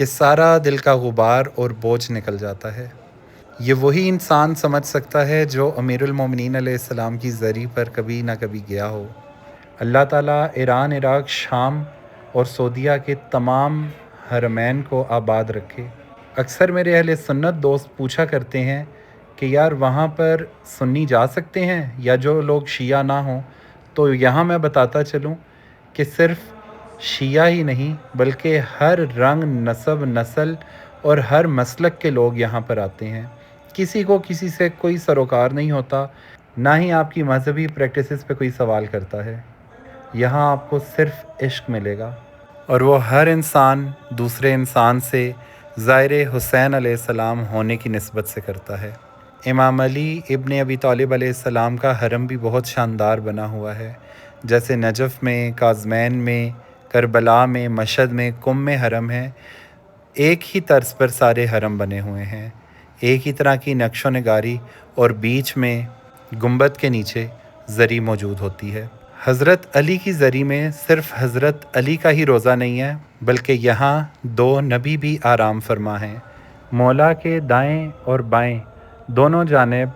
کہ سارا دل کا غبار اور بوجھ نکل جاتا ہے۔ یہ وہی انسان سمجھ سکتا ہے جو امیر المومنین علیہ السلام کی زری پر کبھی نہ کبھی گیا ہو۔ اللہ تعالیٰ ایران، عراق، شام اور سعودیہ کے تمام حرمین کو آباد رکھے۔ اکثر میرے اہل سنت دوست پوچھا کرتے ہیں کہ یار وہاں پر سنی جا سکتے ہیں یا جو لوگ شیعہ نہ ہوں؟ تو یہاں میں بتاتا چلوں کہ صرف شیعہ ہی نہیں بلکہ ہر رنگ، نسب، نسل اور ہر مسلک کے لوگ یہاں پر آتے ہیں۔ کسی کو کسی سے کوئی سروکار نہیں ہوتا، نہ ہی آپ کی مذہبی پریکٹسز پہ کوئی سوال کرتا ہے۔ یہاں آپ کو صرف عشق ملے گا، اور وہ ہر انسان دوسرے انسان سے زائر حسین علیہ السلام ہونے کی نسبت سے کرتا ہے۔ امام علی ابن ابی طالب علیہ السلام کا حرم بھی بہت شاندار بنا ہوا ہے، جیسے نجف میں، کاظمین میں، کربلا میں، مشہد میں، قم میں حرم ہے۔ ایک ہی طرز پر سارے حرم بنے ہوئے ہیں، ایک ہی طرح کی نقش و نگاری، اور بیچ میں گنبد کے نیچے زری موجود ہوتی ہے۔ حضرت علی کی زری میں صرف حضرت علی کا ہی روضہ نہیں ہے بلکہ یہاں 2 نبی بھی آرام فرما ہیں۔ مولا کے دائیں اور بائیں دونوں جانب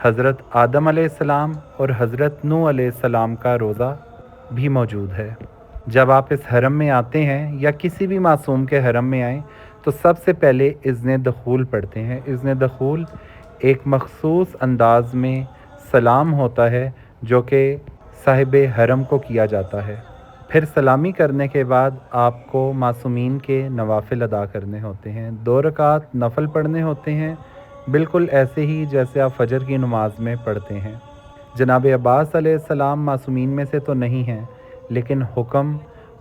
حضرت آدم علیہ السلام اور حضرت نوح علیہ السلام کا روضہ بھی موجود ہے۔ جب آپ اس حرم میں آتے ہیں یا کسی بھی معصوم کے حرم میں آئیں تو سب سے پہلے اذن دخول پڑھتے ہیں۔ اذن دخول ایک مخصوص انداز میں سلام ہوتا ہے جو کہ صاحب حرم کو کیا جاتا ہے۔ پھر سلامی کرنے کے بعد آپ کو معصومین کے نوافل ادا کرنے ہوتے ہیں، 2 رکعت نفل پڑھنے ہوتے ہیں، بالکل ایسے ہی جیسے آپ فجر کی نماز میں پڑھتے ہیں۔ جناب عباس علیہ السلام معصومین میں سے تو نہیں ہیں، لیکن حکم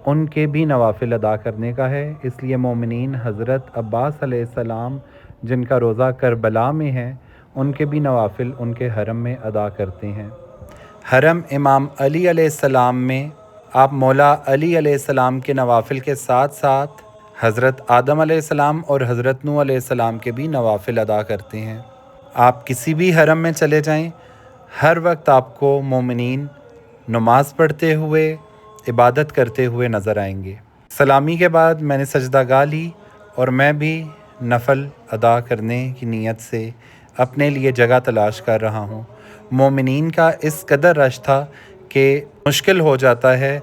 ان کے بھی نوافل ادا کرنے کا ہے، اس لیے مومنین حضرت عباس علیہ السلام جن کا روضہ کربلا میں ہے ان کے بھی نوافل ان کے حرم میں ادا کرتے ہیں۔ حرم امام علی علیہ السلام میں آپ مولا علی علیہ السلام کے نوافل کے ساتھ ساتھ حضرت آدم علیہ السلام اور حضرت نوح علیہ السلام کے بھی نوافل ادا کرتے ہیں۔ آپ کسی بھی حرم میں چلے جائیں، ہر وقت آپ کو مومنین نماز پڑھتے ہوئے، عبادت کرتے ہوئے نظر آئیں گے۔ سلامی کے بعد میں نے سجدہ گاہ لی اور میں بھی نفل ادا کرنے کی نیت سے اپنے لیے جگہ تلاش کر رہا ہوں۔ مومنین کا اس قدر رش تھا کہ مشکل ہو جاتا ہے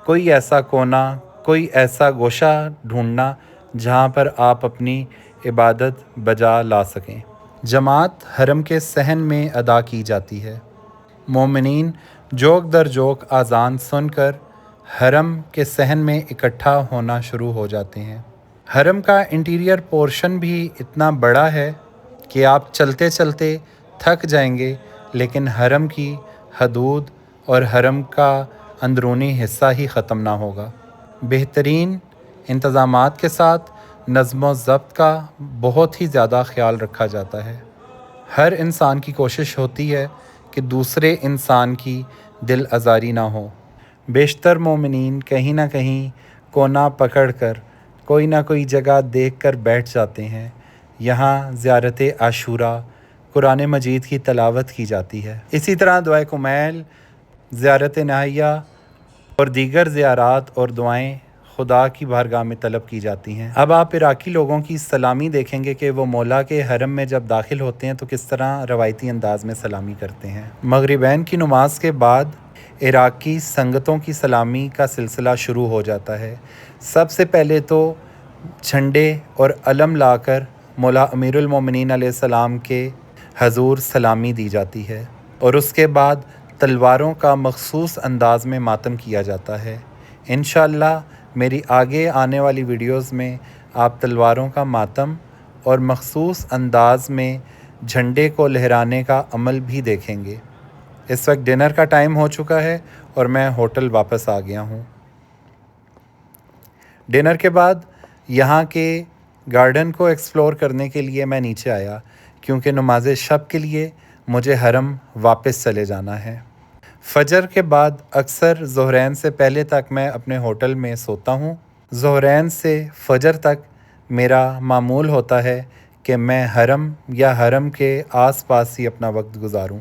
کوئی ایسا کونا، کوئی ایسا گوشہ ڈھونڈنا جہاں پر آپ اپنی عبادت بجا لا سکیں۔ جماعت حرم کے صحن میں ادا کی جاتی ہے۔ مومنین جوک در جوک اذان سن کر حرم کے صحن میں اکٹھا ہونا شروع ہو جاتے ہیں۔ حرم کا انٹیریئر پورشن بھی اتنا بڑا ہے کہ آپ چلتے چلتے تھک جائیں گے، لیکن حرم کی حدود اور حرم کا اندرونی حصہ ہی ختم نہ ہوگا۔ بہترین انتظامات کے ساتھ نظم و ضبط کا بہت ہی زیادہ خیال رکھا جاتا ہے۔ ہر انسان کی کوشش ہوتی ہے کہ دوسرے انسان کی دل آزاری نہ ہو۔ بیشتر مومنین کہیں نہ کہیں کونا پکڑ کر کوئی نہ کوئی جگہ دیکھ کر بیٹھ جاتے ہیں۔ یہاں زیارت عاشوراء، قرآن مجید کی تلاوت کی جاتی ہے۔ اسی طرح دعائے کمیل، زیارت نہیہ اور دیگر زیارات اور دعائیں خدا کی بارگاہ میں طلب کی جاتی ہیں۔ اب آپ عراقی لوگوں کی سلامی دیکھیں گے کہ وہ مولا کے حرم میں جب داخل ہوتے ہیں تو کس طرح روایتی انداز میں سلامی کرتے ہیں۔ مغربین کی نماز کے بعد عراقی سنگتوں کی سلامی کا سلسلہ شروع ہو جاتا ہے۔ سب سے پہلے تو جھنڈے اور علم لا کر مولا امیر المومنین علیہ السلام کے حضور سلامی دی جاتی ہے، اور اس کے بعد تلواروں کا مخصوص انداز میں ماتم کیا جاتا ہے۔ انشاءاللہ میری آگے آنے والی ویڈیوز میں آپ تلواروں کا ماتم اور مخصوص انداز میں جھنڈے کو لہرانے کا عمل بھی دیکھیں گے۔ اس وقت ڈنر کا ٹائم ہو چکا ہے اور میں ہوٹل واپس آ گیا ہوں۔ ڈنر کے بعد یہاں کے گارڈن کو ایکسپلور کرنے کے لیے میں نیچے آیا، کیونکہ نماز شب کے لیے مجھے حرم واپس چلے جانا ہے۔ فجر کے بعد اکثر ظہرین سے پہلے تک میں اپنے ہوٹل میں سوتا ہوں۔ ظہرین سے فجر تک میرا معمول ہوتا ہے کہ میں حرم یا حرم کے آس پاس ہی اپنا وقت گزاروں۔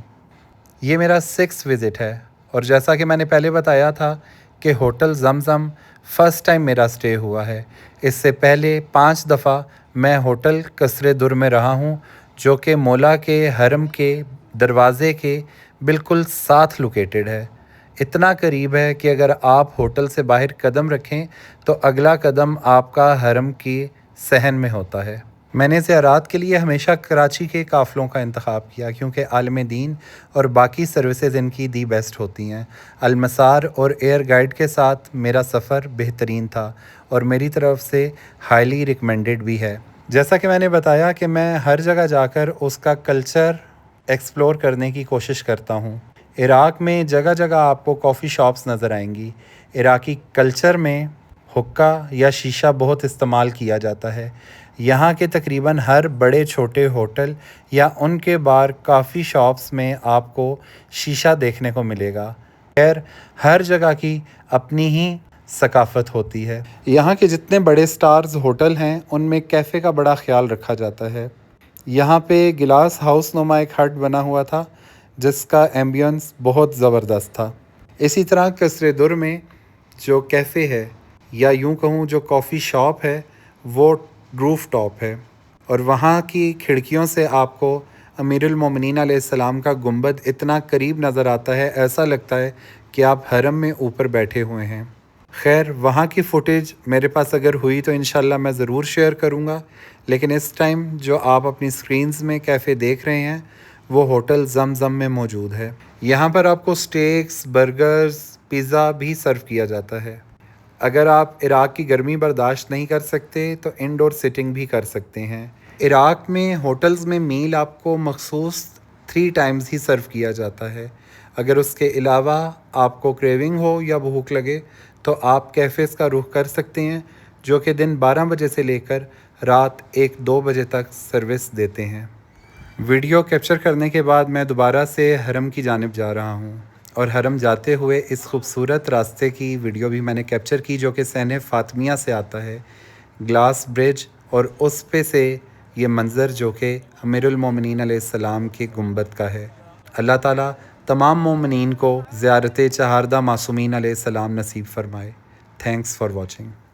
یہ میرا 6th وزٹ ہے، اور جیسا کہ میں نے پہلے بتایا تھا کہ ہوٹل زمزم فرسٹ ٹائم میرا سٹے ہوا ہے۔ اس سے پہلے 5 دفعہ میں ہوٹل قصر در میں رہا ہوں، جو کہ مولا کے حرم کے دروازے کے بالکل ساتھ لوکیٹڈ ہے۔ اتنا قریب ہے کہ اگر آپ ہوٹل سے باہر قدم رکھیں تو اگلا قدم آپ کا حرم کی صحن میں ہوتا ہے۔ میں نے زیارات کے لیے ہمیشہ کراچی کے قافلوں کا انتخاب کیا، کیونکہ عالم دین اور باقی سروسز ان کی دی بیسٹ ہوتی ہیں۔ المسار اور ایئر گائیڈ کے ساتھ میرا سفر بہترین تھا اور میری طرف سے ہائیلی ریکمینڈڈ بھی ہے۔ جیسا کہ میں نے بتایا کہ میں ہر جگہ جا کر اس کا کلچر ایکسپلور کرنے کی کوشش کرتا ہوں۔ عراق میں جگہ جگہ آپ کو کافی شاپس نظر آئیں گی۔ عراقی کلچر میں حقہ یا شیشہ بہت استعمال کیا جاتا ہے۔ یہاں کے تقریباً ہر بڑے چھوٹے ہوٹل یا ان کے باہر کافی شاپس میں آپ کو شیشہ دیکھنے کو ملے گا۔ خیر، ہر جگہ کی اپنی ہی ثقافت ہوتی ہے۔ یہاں کے جتنے بڑے سٹارز ہوٹل ہیں ان میں کیفے کا بڑا خیال رکھا جاتا ہے۔ یہاں پہ گلاس ہاؤس نما ایک ہٹ بنا ہوا تھا جس کا ایمبینس بہت زبردست تھا۔ اسی طرح قصر در میں جو کیفے ہے یا یوں کہوں جو کافی شاپ ہے وہ روف ٹاپ ہے، اور وہاں کی کھڑکیوں سے آپ کو امیر المومنین علیہ السلام کا گنبد اتنا قریب نظر آتا ہے، ایسا لگتا ہے کہ آپ حرم میں اوپر بیٹھے ہوئے ہیں۔ خیر، وہاں کی فوٹیج میرے پاس اگر ہوئی تو انشاءاللہ میں ضرور شیئر کروں گا، لیکن اس ٹائم جو آپ اپنی سکرینز میں کیفے دیکھ رہے ہیں وہ ہوٹل زمزم میں موجود ہے۔ یہاں پر آپ کو سٹیکس، برگرز، پیزا بھی سرو کیا جاتا ہے۔ اگر آپ عراق کی گرمی برداشت نہیں کر سکتے تو انڈور سٹنگ بھی کر سکتے ہیں۔ عراق میں ہوٹلز میں میل آپ کو مخصوص 3 ٹائمز ہی سرو کیا جاتا ہے۔ اگر اس کے علاوہ آپ کو کریونگ ہو یا بھوک لگے تو آپ کیفیز کا رخ کر سکتے ہیں، جو کہ دن 12 بجے سے لے کر رات 1-2 بجے تک سروس دیتے ہیں۔ ویڈیو کیپچر کرنے کے بعد میں دوبارہ سے حرم کی جانب جا رہا ہوں، اور حرم جاتے ہوئے اس خوبصورت راستے کی ویڈیو بھی میں نے کیپچر کی جو کہ سین فاطمیہ سے آتا ہے، گلاس برج، اور اس پہ سے یہ منظر جو کہ امیر المومنین علیہ السلام کے گنبد کا ہے۔ اللہ تعالیٰ تمام مومنین کو زیارت چہاردہ معصومین علیہ السلام نصیب فرمائے۔ Thanks for watching.